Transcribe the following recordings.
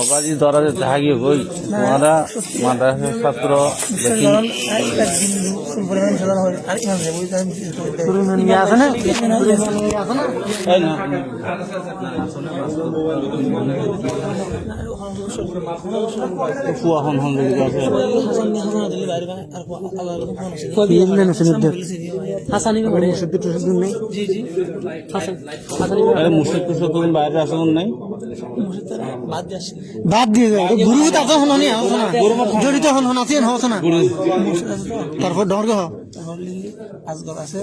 অবাজি ধরা যেতে হাগিয়ে বই মারা মাদ্রাসা ছাত্র বাইরে আসন নাই বাদ দিয়ে গুরু জড়িত হন আছে না তারপর ডর গহ আজগর আছে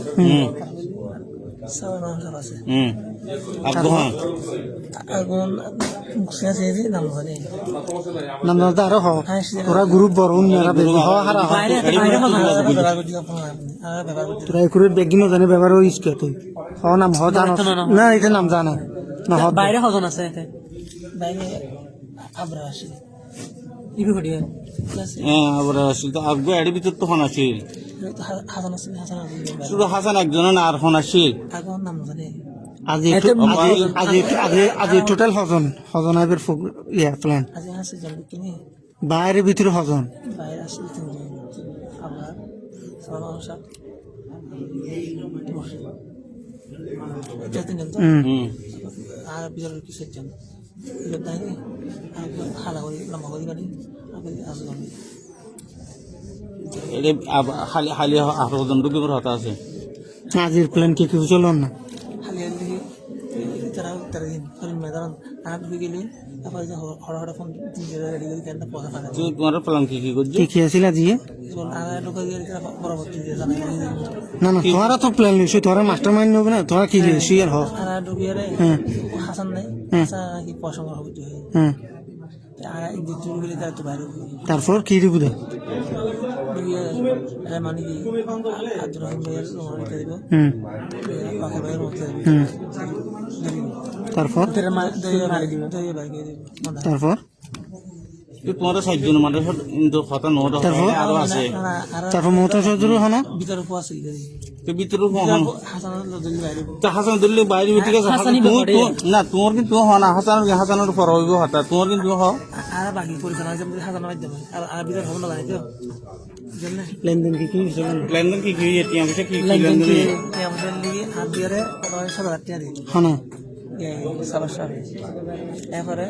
আরো ওরা গ্রুপ বড় বেগিনো জানে ব্যবহার তুই নাম না এটা নাম জানে না বাইরে হজন আছে বাইরে আবরা আসে ইবি হডিয়া আবরা আসিল তো আগে এর ভিতর তো হন আছে হাসান আছে শুধু হাসান একজন না আর হন আছে আগে নাম জানে আজি টোটাল হজন আইবার প্ল্যান আজি আছে জানবো কিনি বাইরের ভিতরে হজন বাইরে আছে আবরা সালাম সাহেব আর বিজয় কিছু জান তাই হালা করে লম্বা করে গাড়ি খালি খালি আরোজন ডুবিবার হতা আছে আজির প্ল্যান কি কিছু চলন না খালি তারা তারা দিন ময়দান আট হয়ে গেলে তারপরে হড়া হড়া ফোন রেডি করে কেন পয়সা ফাঁকা তোমার প্ল্যান কি করছে কি খেয়েছিল আজিয়ে না না তোমারা তো প্ল্যান লইছো তোরা মাস্টার মাইন্ড নেবে না তোরা কি লইছো আর হোক হাসান নাই কি পয়সা হবে তারপর কি দিব দে মানে কি তারপর তারপর তোমার 60 জন মানে কথা নটা আরো আছে তারপর মোটর সজুর হন ভিতরে আছে তো ভিতরে হন হাসান দিল্লি বাইরে ঠিক আছে না তোমার কিন্তু হন হাসানের পর হইব হতা তোমার কিন্তু হ আর বাকি পরিচালনা হাসান মাধ্যমে আর ভিতরে হবে না জানি তো লেনদেন কি লেনদেন কি এটিএম পয়সা কি লেনদেন দিয়ে হাত দিয়ে 7,000 টাকা দিই হন সমস্যা এরপরে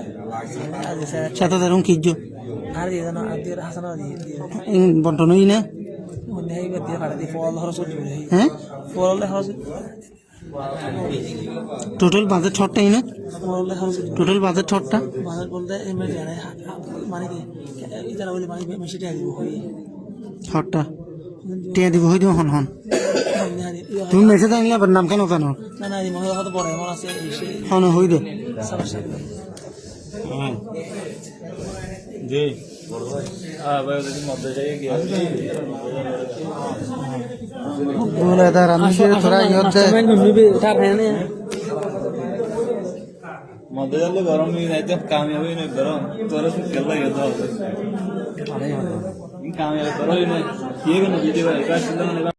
সাথে ধরুন কি আর দিয়ে জানো আর দিয়ে হাসান দিয়ে বন্টনই না মনে হয় দিয়ে ভাড়া দিয়ে ফল খরচ করবে হ্যাঁ ফল খরচ টোটাল বাজেট ছটটাই না ফল খরচ টোটাল বাজেট ছটটা বাজেট বলতে এমনি জানে মানে কি ইতারা বলে মানে বেশি টাকা দিব ছটটা টিয়া দিব হই দিও হন তুমি মেসেজ আনলে আবার নাম কেন জানো না না এই মহিলা হয়তো বড় এমন আছে হন হই দে সমস্যা জি बोले था रामेश्वर थोड़ा योद्धा मध्य गरम नहीं कामयाबी नहीं गरम तोरा कामयाबी करो ये